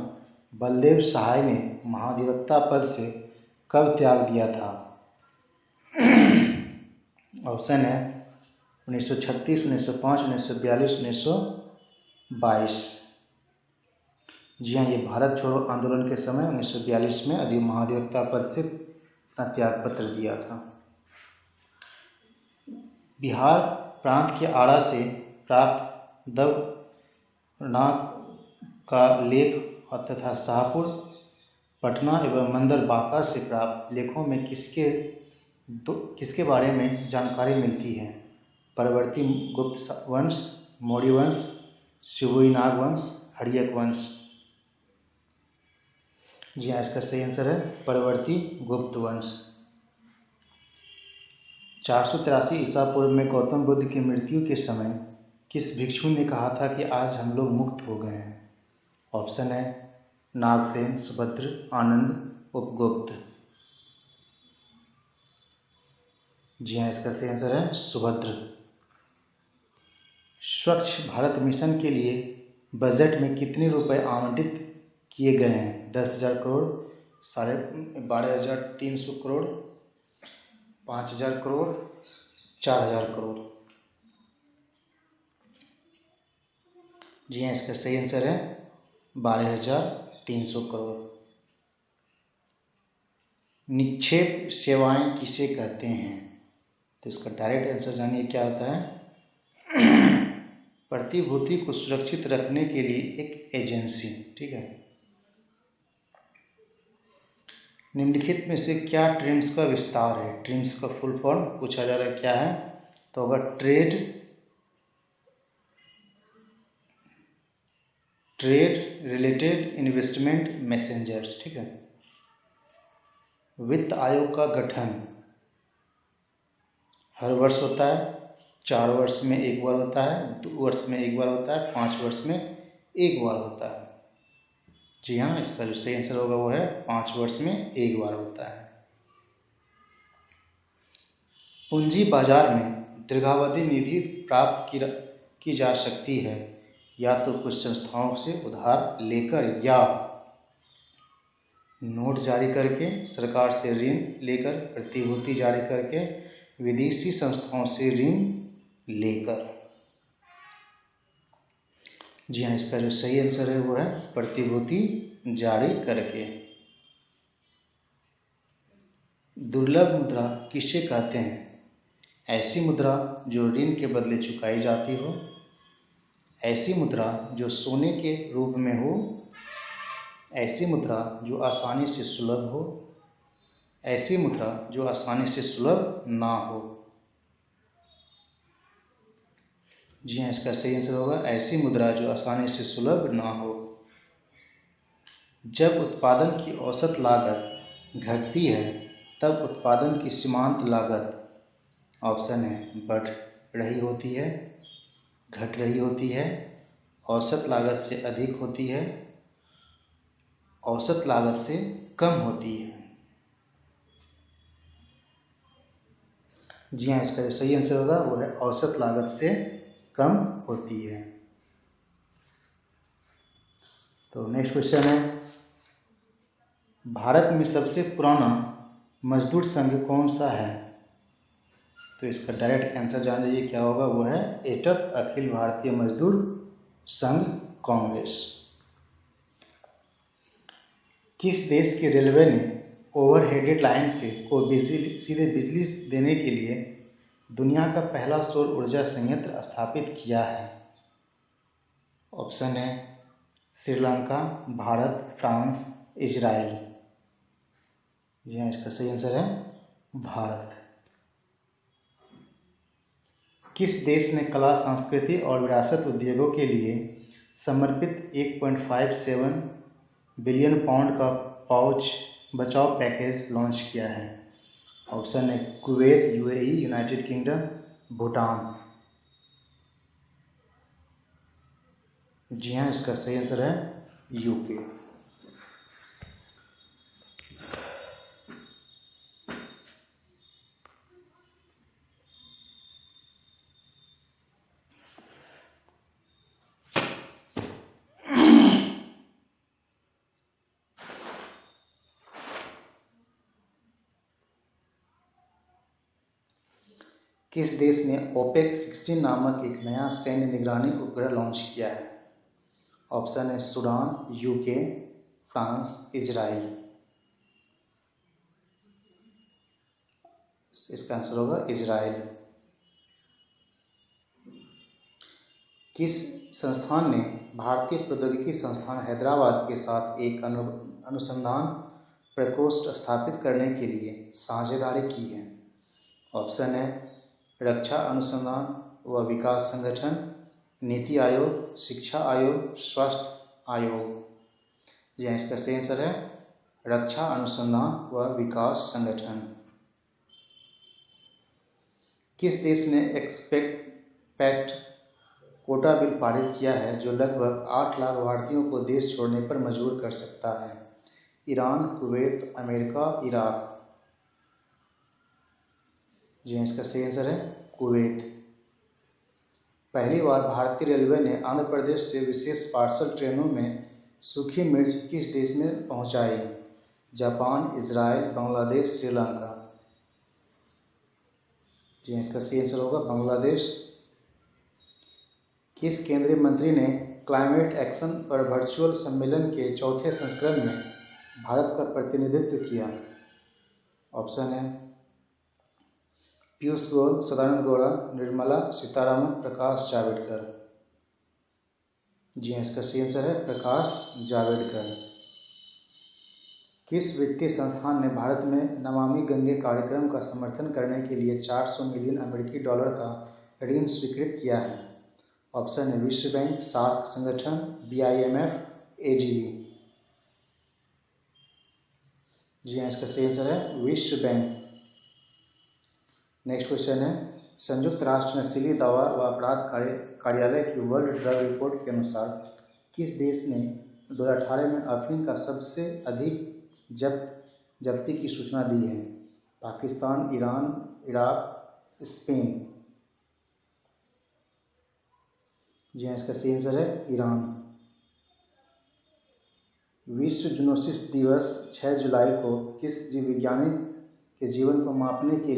बलदेव सहाय ने महाधिवक्ता पद से कब त्याग दिया था? ऑप्शन है 1936, 1905, 1942, 1922। जी हाँ, ये भारत छोड़ो आंदोलन के समय 1942 में अधिक महाधिवक्ता पद से अपना त्याग पत्र दिया था। बिहार प्रांत के आरा से प्राप्त दवनाक का लेख तथा शाहपुर, पटना एवं मंदर बांका से प्राप्त लेखों में किसके बारे में जानकारी मिलती है? परवर्ती गुप्त वंश, मौर्य वंश, शिवोई-नाग वंश, हड़ियक वंश। जी हाँ, इसका सही आंसर है परवर्ती गुप्त वंश। 483 ईसा पूर्व में गौतम बुद्ध की मृत्यु के समय किस भिक्षु ने कहा था कि आज हम लोग मुक्त हो गए हैं? ऑप्शन है नागसेन, सुभद्र, आनंद, उपगुप्त। जी हाँ, इसका सही आंसर है सुभद्र। स्वच्छ भारत मिशन के लिए बजट में कितने रुपए आवंटित किए गए हैं? 10,000 करोड़, 12,300 करोड़, 5,000 करोड़, 4,000 करोड़। जी हाँ, इसका सही आंसर है 12,300 करोड़। निक्षेप सेवाएं किसे कहते हैं? तो इसका डायरेक्ट आंसर जानिए क्या होता है। प्रतिभूति को सुरक्षित रखने के लिए एक एजेंसी। ठीक है। निम्नलिखित में से क्या ट्रिम्स का विस्तार है? ट्रिम्स का फुल फॉर्म पूछा जा रहा है क्या है? तो अगर ट्रेड रिलेटेड इन्वेस्टमेंट मैसेंजर। ठीक है। वित्त आयोग का गठन हर वर्ष होता है, 4 वर्ष में एक बार होता है, 2 वर्ष में एक बार होता है, 5 वर्ष में एक बार होता है। जी हाँ, इसका जो सही आंसर होगा वो है 5 वर्ष में एक बार होता है। पूंजी बाजार में दीर्घावधि निधि प्राप्त की जा सकती है या तो कुछ संस्थाओं से उधार लेकर या नोट जारी करके, सरकार से ऋण लेकर, प्रतिभूति जारी करके, विदेशी संस्थाओं से ऋण लेकर। जी हाँ, इसका जो सही आंसर है वो है प्रतिभूति जारी करके। दुर्लभ मुद्रा किसे कहते हैं? ऐसी मुद्रा जो ऋण के बदले चुकाई जाती हो, ऐसी मुद्रा जो सोने के रूप में हो, ऐसी मुद्रा जो आसानी से सुलभ हो, ऐसी मुद्रा जो आसानी से सुलभ ना हो। जी हाँ, इसका सही आंसर होगा ऐसी मुद्रा जो आसानी से सुलभ ना हो। जब उत्पादन की औसत लागत घटती है तब उत्पादन की सीमांत लागत ऑप्शन है बढ़ रही होती है, घट रही होती है, औसत लागत से अधिक होती है, औसत लागत से कम होती है। जी हाँ, इसका जो सही आंसर होगा वो है औसत लागत से कम होती है। तो नेक्स्ट क्वेश्चन है, भारत में सबसे पुराना मजदूर संघ कौन सा है? तो इसका डायरेक्ट आंसर जान लीजिए क्या होगा, वो है एटक, अखिल भारतीय मजदूर संघ कांग्रेस। किस देश की रेलवे ने ओवरहेडेड लाइन से को सीधे बिजली देने के लिए दुनिया का पहला सौर ऊर्जा संयंत्र स्थापित किया है? ऑप्शन है श्रीलंका, भारत, फ्रांस, इजराइल। जी हाँ, इसका सही आंसर है भारत। किस देश ने कला, संस्कृति और विरासत उद्योगों के लिए समर्पित 1.57 बिलियन पाउंड का बचाव पैकेज लॉन्च किया है? ऑप्शन है Kuwait, UAE, United Kingdom, Bhutan. जी हाँ, इसका सही आंसर है यूके। किस देश ने ओपेक 16 नामक एक नया सैन्य निगरानी उपग्रह लॉन्च किया है? ऑप्शन है सूडान, यूके, फ्रांस, इजराइल। इसका आंसर होगा इजराइल। किस संस्थान ने भारतीय प्रौद्योगिकी संस्थान हैदराबाद के साथ एक अनुसंधान प्रकोष्ठ स्थापित करने के लिए साझेदारी की है? ऑप्शन है रक्षा अनुसंधान व विकास संगठन, नीति आयोग, शिक्षा आयोग, स्वास्थ्य आयोग। जी हाँ, इसका सही आंसर है रक्षा अनुसंधान व विकास संगठन। किस देश ने एक्सपेट कोटा बिल पारित किया है जो लगभग 8 लाख भारतीयों को देश छोड़ने पर मजबूर कर सकता है? Iran, Kuwait, America, Iraq. जी हाँ, इसका सही आंसर है कुवैत। पहली बार भारतीय रेलवे ने आंध्र प्रदेश से विशेष पार्सल ट्रेनों में सूखी मिर्च किस देश में पहुंचाई? Japan, Israel, Bangladesh, Sri Lanka. जी हाँ, इसका सही आंसर होगा बांग्लादेश। किस केंद्रीय मंत्री ने क्लाइमेट एक्शन पर वर्चुअल सम्मेलन के चौथे संस्करण में भारत का प्रतिनिधित्व किया? ऑप्शन है पीयूष गोयल, सदानंद गौड़ा, निर्मला सीतारामन, प्रकाश जावड़ेकर। जी हाँ, इसका सही आंसर है प्रकाश जावड़ेकर। किस वित्तीय संस्थान ने भारत में नमामि गंगे कार्यक्रम का समर्थन करने के लिए 400 मिलियन अमेरिकी डॉलर का ऋण स्वीकृत किया है? ऑप्शन है विश्व बैंक, सार्क संगठन, BIMF, AGB। जी हाँ, इसका सही आंसर है विश्व बैंक। नेक्स्ट क्वेश्चन है, संयुक्त राष्ट्र नशीली दवा व अपराध कार्यालय की वर्ल्ड ड्रग रिपोर्ट के अनुसार किस देश ने 2018 में अफीम का सबसे अधिक जब्ती की सूचना दी है? Pakistan, Iran, Iraq, Spain. जी हाँ, इसका सही आंसर है ईरान। विश्व जूनोसिस दिवस 6 जुलाई को किस जीव विज्ञानी के जीवन को मनाने के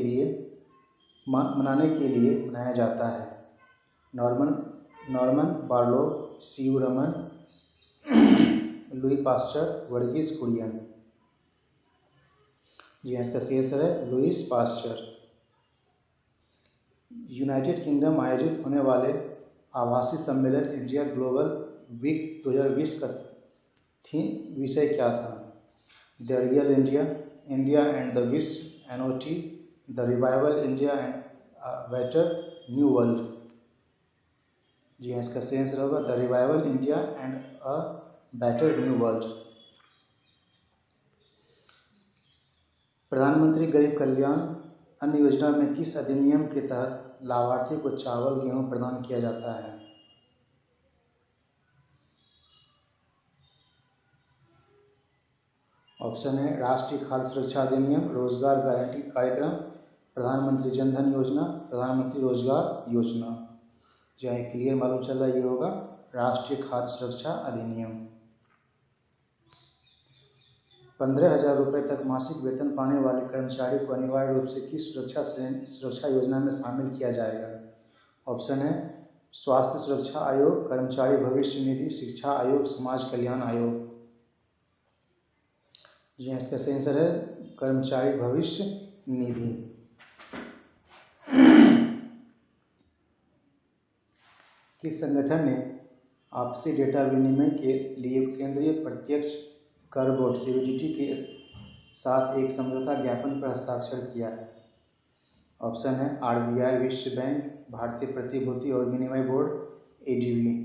लिए मनाया जाता है? Norman Borlaug, C V Raman, Louis Pasteur, Verghese Kurien. जी हाँ, इसका सही आंसर है लुईस पास्चर। यूनाइटेड किंगडम आयोजित होने वाले आभासी सम्मेलन इंडिया ग्लोबल वीक 2020 का विषय क्या था? The real India, India and the विश्व, NOT, the revival India and better new world. जी हाँ, इसका सही आंसर होगा the revival India and a better new world. प्रधानमंत्री गरीब कल्याण अन्य योजना में किस अधिनियम के तहत लाभार्थी को चावल गेहूं प्रदान किया जाता है? ऑप्शन है राष्ट्रीय खाद्य सुरक्षा अधिनियम, रोजगार गारंटी कार्यक्रम, प्रधानमंत्री जन धन योजना, प्रधानमंत्री रोजगार योजना। जो है क्लियर मालूम चल रहा है, ये होगा राष्ट्रीय खाद्य सुरक्षा अधिनियम। 15,000 रुपये तक मासिक वेतन पाने वाले कर्मचारी को अनिवार्य रूप से किस सुरक्षा योजना में शामिल किया जाएगा? ऑप्शन है स्वास्थ्य सुरक्षा आयोग, कर्मचारी भविष्य निधि, शिक्षा आयोग, समाज कल्याण आयोग। जी इसका सही आंसर है कर्मचारी भविष्य निधि। किस संगठन ने आपसी डेटा विनिमय के लिए केंद्रीय प्रत्यक्ष कर बोर्ड सीबीडीटी के साथ एक समझौता ज्ञापन पर हस्ताक्षर किया है? ऑप्शन है आरबीआई, विश्व बैंक, भारतीय प्रतिभूति और विनिमय बोर्ड, एडीबी।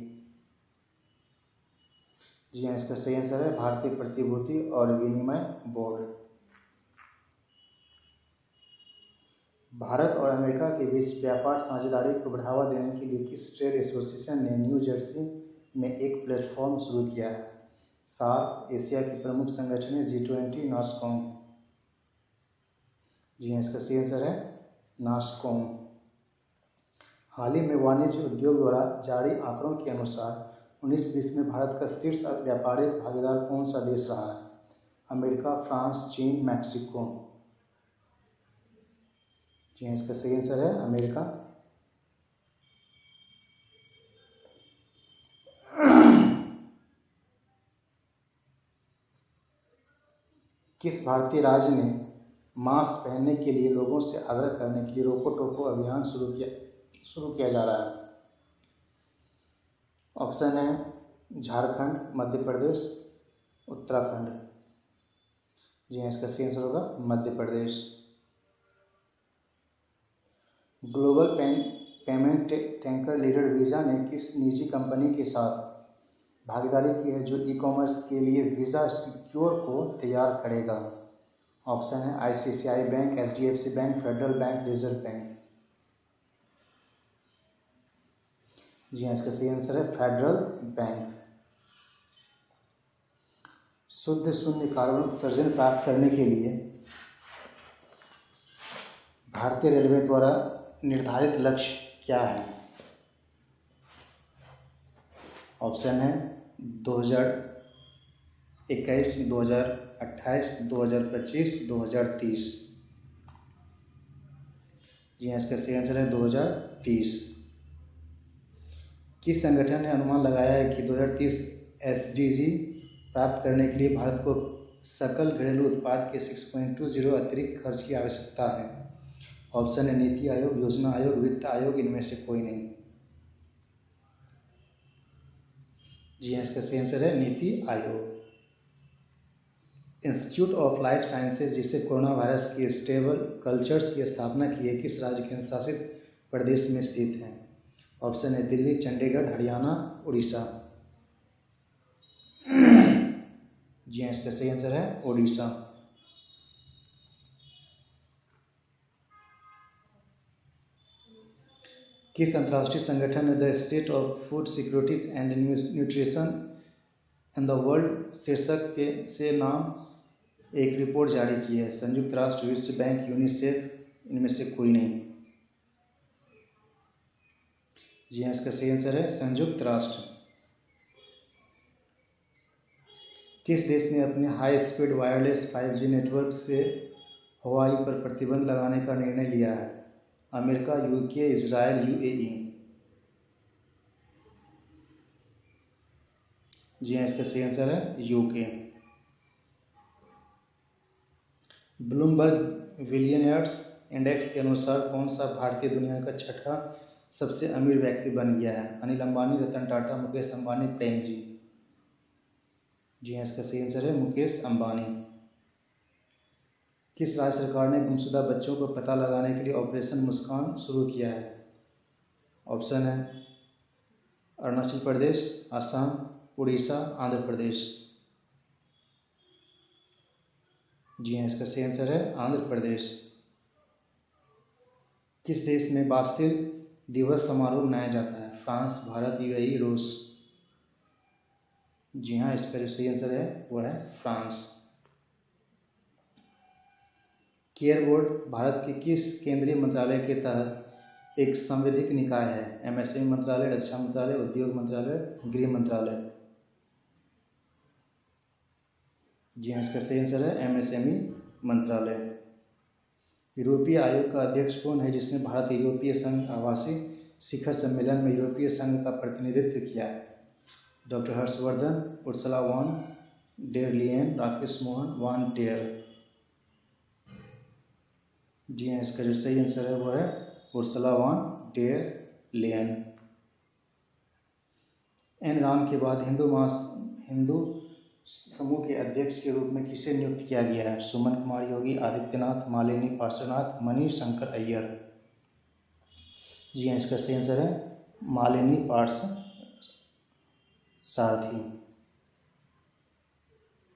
जी हाँ, इसका सही आंसर है भारतीय प्रतिभूति और विनिमय बोर्ड। भारत और अमेरिका के बीच व्यापार साझेदारी को बढ़ावा देने के लिए किस ट्रेड एसोसिएशन ने न्यू जर्सी में एक प्लेटफॉर्म शुरू किया है? सार्क, एशिया के प्रमुख संगठन है G20, नास्कॉम। जी हाँ, इसका सही आंसर है नास्कॉम। हाल ही में वाणिज्य उद्योग द्वारा जारी आंकड़ों के अनुसार 19-20 में भारत का शीर्ष व्यापारिक भागीदार कौन सा देश रहा है? अमेरिका, फ्रांस, चीन, मैक्सिको। जी हाँ, इसका सही आंसर है अमेरिका। किस भारतीय राज्य ने मास्क पहनने के लिए लोगों से आग्रह करने के लिए रोको टोको अभियान शुरू किया जा रहा है? ऑप्शन है झारखंड, मध्य प्रदेश, उत्तराखंड। जी हाँ, इसका सही आंसर होगा Madhya Pradesh. Global payment tanker leader visa ने किस निजी कंपनी के साथ भागीदारी की है जो ई कॉमर्स के लिए वीज़ा सिक्योर को तैयार करेगा? ऑप्शन है ICICI bank, HDFC bank, federal bank, reserve bank. जी हाँ, इसका सही आंसर है फेडरल बैंक। शुद्ध शून्य कार्बन उत्सर्जन प्राप्त करने के लिए भारतीय रेलवे द्वारा निर्धारित लक्ष्य क्या है? ऑप्शन है 2021, 2028, 2025, 2030। जी हाँ, इसका सही आंसर है 2030। किस संगठन ने अनुमान लगाया है कि 2030 एसडीजी प्राप्त करने के लिए भारत को सकल घरेलू उत्पाद के 6.20 अतिरिक्त खर्च की आवश्यकता है? ऑप्शन है नीति आयोग, योजना आयोग, वित्त आयोग, इनमें से कोई नहीं। जी हाँ, इसका सही आंसर है NITI Aayog. Institute of life sciences जिसे कोरोना वायरस के स्टेबल कल्चर्स की स्थापना की है किस राज्य केंद्र शासित प्रदेश में स्थित है? ऑप्शन है दिल्ली, चंडीगढ़, हरियाणा, उड़ीसा। जी हाँ, इसका सही आंसर है उड़ीसा। किस अंतर्राष्ट्रीय संगठन ने the state of food security and nutrition in the world शीर्षक से नाम एक रिपोर्ट जारी की है? संयुक्त राष्ट्र, विश्व बैंक, यूनिसेफ, इनमें से कोई नहीं। जी हाँ, इसका सही आंसर है संयुक्त राष्ट्र। किस देश ने अपने high speed wireless 5G network से हवाई पर प्रतिबंध लगाने का निर्णय लिया है? America, UK, Israel, UAE. जी हाँ, इसका सही आंसर है यूके। ब्लूमबर्ग बिलियनियर्स इंडेक्स के अनुसार कौन सा भारतीय दुनिया का छठा सबसे अमीर व्यक्ति बन गया है? अनिल अंबानी, रतन टाटा, मुकेश अंबानी, प्रेम जी। जी हाँ, इसका सही आंसर है मुकेश अंबानी। किस राज्य सरकार ने गुमशुदा बच्चों को पता लगाने के लिए ऑपरेशन मुस्कान शुरू किया है? ऑप्शन है अरुणाचल प्रदेश, असम, उड़ीसा, आंध्र प्रदेश। जी हाँ, इसका सही आंसर है आंध्र प्रदेश। किस देश में बास्टिल दिवस समारोह मनाया जाता है? फ्रांस, भारत, यूएई, रूस। जी हाँ, इसका जो सही आंसर है वो है फ्रांस। केयर बोर्ड भारत के किस केंद्रीय मंत्रालय के तहत एक संवैधानिक निकाय है? एमएसएमई मंत्रालय, रक्षा मंत्रालय, उद्योग मंत्रालय, गृह मंत्रालय। जी हाँ, इसका सही आंसर है एमएसएमई मंत्रालय। यूरोपीय आयोग का अध्यक्ष कौन है जिसने भारत यूरोपीय संघ आवासीय शिखर सम्मेलन में यूरोपीय संघ का प्रतिनिधित्व किया है? Doctor Harshvardhan, Ursula von der Leyen, Rakesh Mohan वान टेयर। जी हाँ, इसका जो सही आंसर है वो है Ursula von der Leyen. N Ram के बाद हिंदू समूह के अध्यक्ष के रूप में किसे नियुक्त किया गया है? सुमन कुमार योगी, आदित्यनाथ, मालिनी पार्श्वनाथ, मनीष शंकर अय्यर। जी हाँ, इसका सही आंसर है मालिनी पार्श्वसारथी।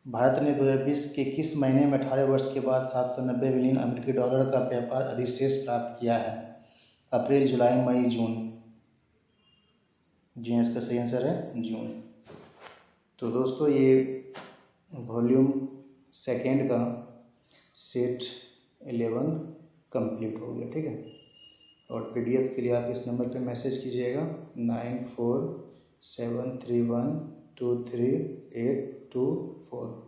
भारत ने 2020 के किस महीने में 18 वर्ष के बाद 790 बिलियन अमेरिकी डॉलर का व्यापार अधिशेष प्राप्त किया है? अप्रैल, जुलाई, मई, जून। जी हाँ, इसका सही आंसर है जून। तो दोस्तों ये वॉल्यूम सेकेंड का सेट 11 कंप्लीट हो गया, ठीक है। और पीडीएफ के लिए आप इस नंबर पे मैसेज कीजिएगा 9473123824।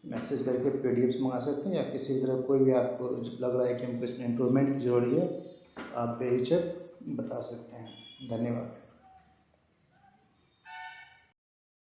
मैसेज करके पीडीएफ मंगा सकते हैं, या किसी भी तरह कोई भी आपको लग रहा है कि हमको इसमें इम्प्रूवमेंट की जरूरी है, आप बेहिचक बता सकते हैं। धन्यवाद।